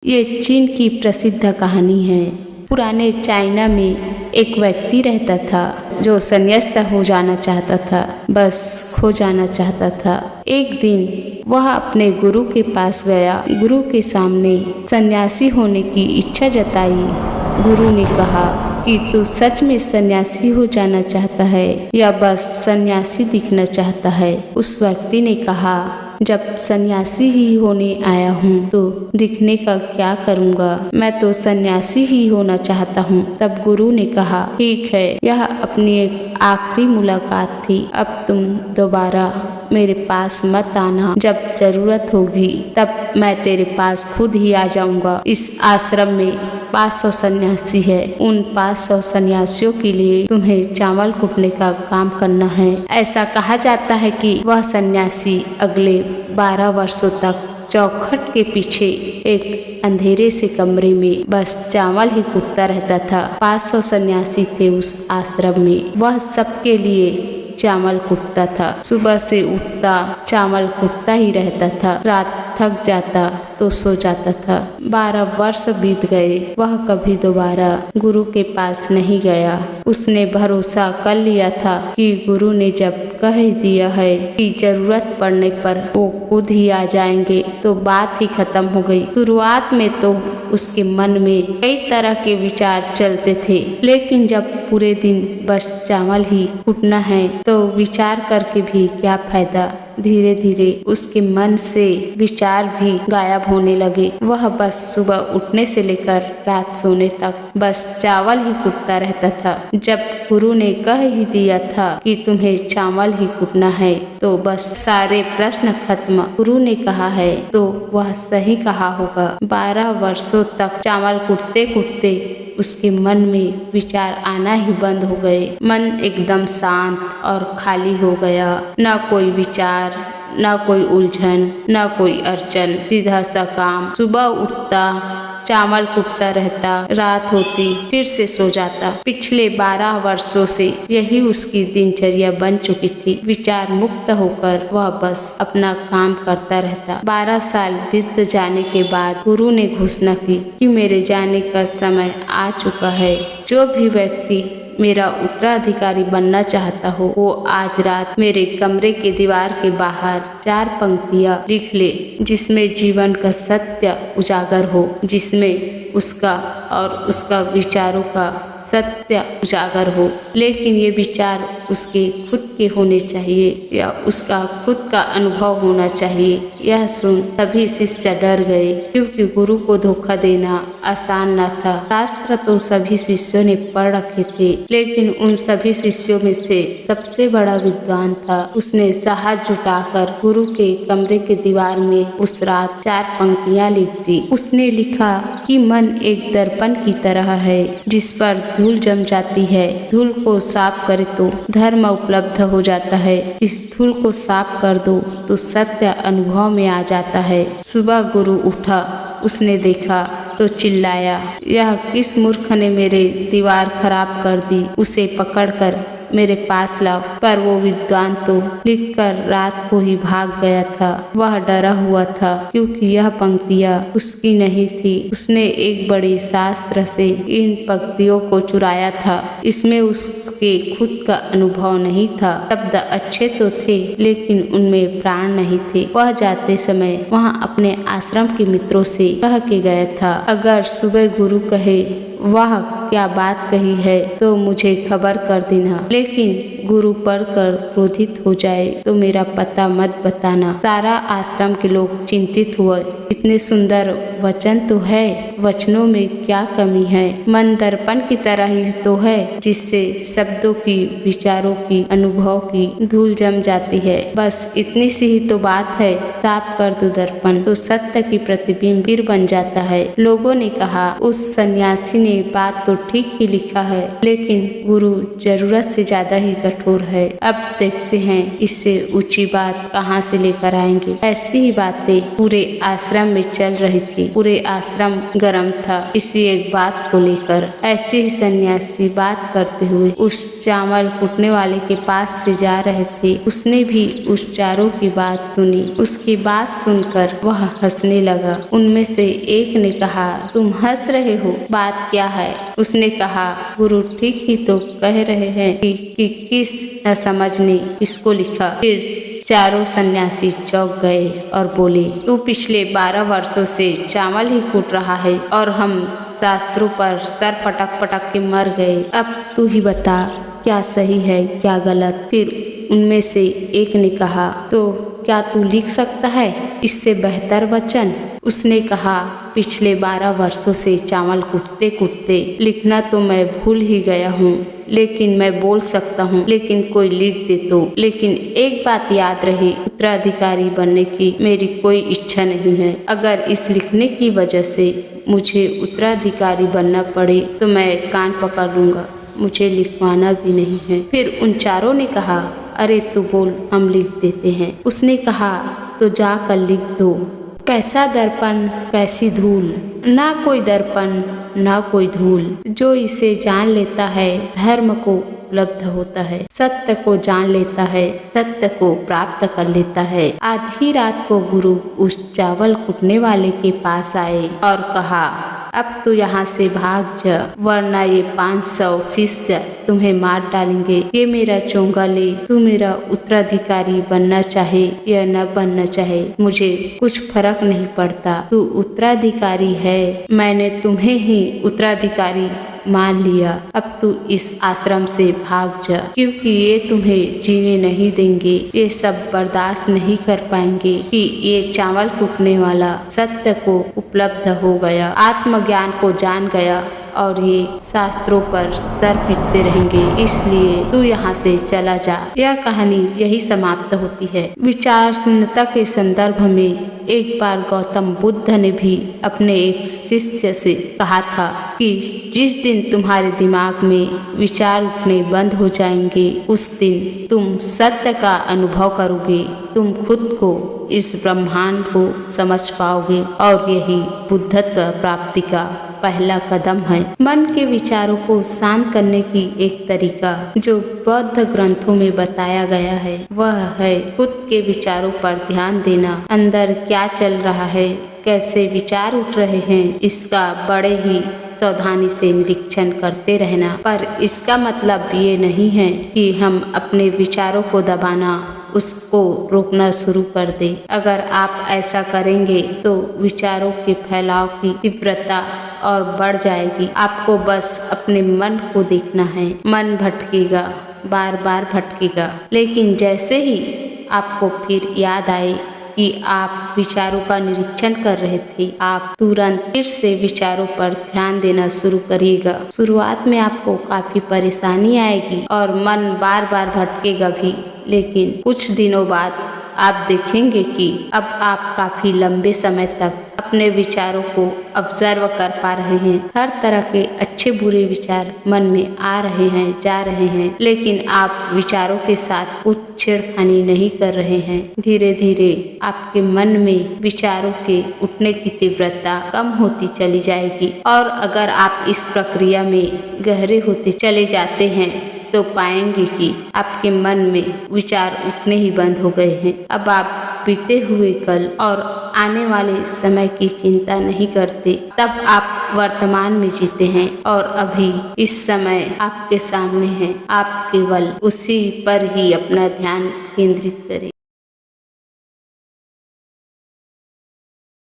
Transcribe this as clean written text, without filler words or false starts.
ये चीन की प्रसिद्ध कहानी है। पुराने चाइना में एक व्यक्ति रहता था जो संन्यास्त हो जाना चाहता था, बस खो जाना चाहता था। एक दिन वह अपने गुरु के पास गया। गुरु के सामने सन्यासी होने की इच्छा जताई। गुरु ने कहा कि तू सच में सन्यासी हो जाना चाहता है या बस सन्यासी दिखना चाहता है। उस व्यक्ति ने कहा, जब सन्यासी ही होने आया हूँ तो दिखने का क्या करूँगा, मैं तो सन्यासी ही होना चाहता हूँ। तब गुरु ने कहा, ठीक है, यह अपनी एक आखिरी मुलाकात थी। अब तुम दोबारा मेरे पास मत आना। जब जरूरत होगी तब मैं तेरे पास खुद ही आ जाऊंगा। इस आश्रम में 500 सन्यासी है। उन 500 सन्यासियों के लिए तुम्हें चावल कुटने का काम करना है। ऐसा कहा जाता है कि वह सन्यासी अगले 12 वर्षों तक चौखट के पीछे एक अंधेरे से कमरे में बस चावल ही कुटता रहता था। 500 सन्यासी थे उस आश्रम में। वह सबके लिए चावल कुटता था। सुबह से उठता चावल कुटता ही रहता था। रात थक जाता तो सो जाता था। 12 वर्ष बीत गए। वह कभी दोबारा गुरु के पास नहीं गया। उसने भरोसा कर लिया था कि गुरु ने जब कह दिया है कि जरूरत पड़ने पर वो खुद ही आ जाएंगे तो बात ही खत्म हो गई। शुरुआत में तो उसके मन में कई तरह के विचार चलते थे, लेकिन जब पूरे दिन बस चावल ही कुटना है तो विचार करके भी क्या फायदा। धीरे धीरे उसके मन से विचार भी गायब होने लगे। वह बस सुबह उठने से लेकर रात सोने तक बस चावल ही कुटता रहता था। जब गुरु ने कह ही दिया था कि तुम्हें चावल ही कुटना है तो बस सारे प्रश्न खत्म। गुरु ने कहा है तो वह सही कहा होगा। 12 वर्षों तक चावल कुटते कुटते उसके मन में विचार आना ही बंद हो गए। मन एकदम शांत और खाली हो गया। न कोई विचार, न कोई उलझन, न कोई अड़चन, सीधा सा काम। सुबह उठता चावल कुटता रहता, रात होती फिर से सो जाता। पिछले 12 वर्षों से यही उसकी दिनचर्या बन चुकी थी। विचार मुक्त होकर वह बस अपना काम करता रहता। 12 साल बीत जाने के बाद गुरु ने घोषणा की कि मेरे जाने का समय आ चुका है। जो भी व्यक्ति मेरा उत्तराधिकारी बनना चाहता हो वो आज रात मेरे कमरे के दीवार के बाहर 4 पंक्तियां लिख ले, जिसमें जीवन का सत्य उजागर हो, जिसमें उसका और उसका विचारों का सत्य उजागर हो। लेकिन ये विचार उसके खुद के होने चाहिए या उसका खुद का अनुभव होना चाहिए। यह सुन सभी शिष्य डर गए, क्योंकि गुरु को धोखा देना आसान न था। शास्त्र तो सभी शिष्यों ने पढ़ रखे थे, लेकिन उन सभी शिष्यों में से सबसे बड़ा विद्वान था। उसने साहस जुटाकर गुरु के कमरे के दीवार में उस रात 4 पंक्तियां लिख दी। उसने लिखा कि मन एक दर्पण की तरह है जिस पर धूल जम जाती है। धूल को साफ करे तो धर्म उपलब्ध हो जाता है। इस धूल को साफ कर दो तो सत्य अनुभव में आ जाता है। सुबह गुरु उठा, उसने देखा तो चिल्लाया, यह किस मूर्ख ने मेरे दीवार खराब कर दी, उसे पकड़कर मेरे पास लाओ। पर वो विद्वान तो लिखकर रात को ही भाग गया था। वह डरा हुआ था क्योंकि यह पंक्तियां उसकी नहीं थी। उसने एक बड़े शास्त्र से इन पंक्तियों को चुराया था। इसमें उसके खुद का अनुभव नहीं था। शब्द अच्छे तो थे लेकिन उनमें प्राण नहीं थे। वह जाते समय वहाँ अपने आश्रम के मित्रों से कह के गया था, अगर सुबह गुरु कहे वाह क्या बात कही है तो मुझे खबर कर देना, लेकिन गुरु पढ़कर क्रोधित हो जाए तो मेरा पता मत बताना। सारा आश्रम के लोग चिंतित हुए। इतने सुंदर वचन तो है, वचनों में क्या कमी है। मन दर्पण की तरह ही तो है जिससे शब्दों की, विचारों की, अनुभव की धूल जम जाती है। बस इतनी सी ही तो बात है। साफ कर दो दर्पण तो सत्य की प्रतिबिंब फिर बन जाता है। लोगों ने कहा, उस सन्यासी ने बात तो ठीक ही लिखा है, लेकिन गुरु जरूरत से ज्यादा ही कठोर है। अब देखते हैं इससे ऊंची बात कहाँ से लेकर आएंगे। ऐसी ही बातें पूरे आश्रम में चल रही थी। पूरे आश्रम गर्म था इसी एक बात को लेकर। ऐसे ही सन्यासी बात करते हुए उस चावल कुटने वाले के पास से जा रहे थे। उसने भी उस चारों की बात सुनी। उसकी बात सुनकर वह हंसने लगा। उनमें से एक ने कहा, तुम हंस रहे हो, बात क्या है? उसने कहा, गुरु ठीक ही तो कह रहे हैं कि किस न समझ ने इसको लिखा। फिर चारों सन्यासी चौंक गए और बोले, तू पिछले 12 वर्षों से चावल ही कूट रहा है और हम शास्त्रों पर सर पटक पटक के मर गए। अब तू ही बता क्या सही है क्या गलत। फिर उनमें से एक ने कहा, तो क्या तू लिख सकता है इससे बेहतर वचन? उसने कहा, पिछले 12 वर्षों से चावल कूटते कूटते लिखना तो मैं भूल ही गया हूँ, लेकिन मैं बोल सकता हूँ। लेकिन कोई लिख दे तो। लेकिन एक बात याद रहे, उत्तराधिकारी बनने की मेरी कोई इच्छा नहीं है। अगर इस लिखने की वजह से मुझे उत्तराधिकारी बनना पड़े तो मैं कान पकड़ लूंगा। मुझे लिखवाना भी नहीं है। फिर उन चारों ने कहा, अरे तू बोल, हम लिख देते हैं। उसने कहा, तो जाकर लिख दो। कैसा दर्पण कैसी धूल, ना कोई दर्पण ना कोई धूल। जो इसे जान लेता है धर्म को उपलब्ध होता है, सत्य को जान लेता है, सत्य को प्राप्त कर लेता है। आधी रात को गुरु उस चावल कुटने वाले के पास आए और कहा, अब तो यहाँ से भाग जा, वरना ये 500 शिष्य तुम्हें मार डालेंगे। ये मेरा चोंगा ले, तू मेरा उत्तराधिकारी बनना चाहे या न बनना चाहे, मुझे कुछ फर्क नहीं पड़ता। तू उत्तराधिकारी है, मैंने तुम्हें ही उत्तराधिकारी मान लिया। अब तू इस आश्रम से भाग जा, क्योंकि ये तुम्हें जीने नहीं देंगे। ये सब बर्दाश्त नहीं कर पाएंगे कि ये चावल कूटने वाला सत्य को उपलब्ध हो गया, आत्मज्ञान को जान गया और ये शास्त्रों पर सर पीटते रहेंगे। इसलिए तू यहाँ से चला जा। यह कहानी यही समाप्त होती है। विचार शून्यता के संदर्भ में एक बार गौतम बुद्ध ने भी अपने एक शिष्य से कहा था कि जिस दिन तुम्हारे दिमाग में विचार उठने बंद हो जाएंगे, उस दिन तुम सत्य का अनुभव करोगे। तुम खुद को, इस ब्रह्मांड को समझ पाओगे और यही बुद्धत्व प्राप्ति का पहला कदम है। मन के विचारों को शांत करने की एक तरीका जो बौद्ध ग्रंथों में बताया गया है, वह है खुद के विचारों पर ध्यान देना। अंदर क्या चल रहा है, कैसे विचार उठ रहे हैं, इसका बड़े ही सावधानी से निरीक्षण करते रहना। पर इसका मतलब ये नहीं है कि हम अपने विचारों को दबाना, उसको रोकना शुरू कर दे। अगर आप ऐसा करेंगे तो विचारों के फैलाव की तीव्रता और बढ़ जाएगी। आपको बस अपने मन को देखना है। मन भटकेगा, बार बार भटकेगा, लेकिन जैसे ही आपको फिर याद आए कि आप विचारों का निरीक्षण कर रहे थे, आप तुरंत फिर से विचारों पर ध्यान देना शुरू करिएगा। शुरुआत में आपको काफी परेशानी आएगी और मन बार बार भटकेगा भी, लेकिन कुछ दिनों बाद आप देखेंगे कि अब आप काफी लंबे समय तक अपने विचारों को ऑब्जर्व कर पा रहे हैं। हर तरह के अच्छे बुरे विचार मन में आ रहे हैं, जा रहे हैं, लेकिन आप विचारों के साथ कुछ छेड़खानी नहीं कर रहे हैं। धीरे धीरे आपके मन में विचारों के उठने की तीव्रता कम होती चली जाएगी और अगर आप इस प्रक्रिया में गहरे होते चले जाते हैं तो पाएंगे कि आपके मन में विचार उठने ही बंद हो गए हैं। अब आप बीते हुए कल और आने वाले समय की चिंता नहीं करते। तब आप वर्तमान में जीते हैं और अभी इस समय आपके सामने है। आप केवल उसी पर ही अपना ध्यान केंद्रित करें।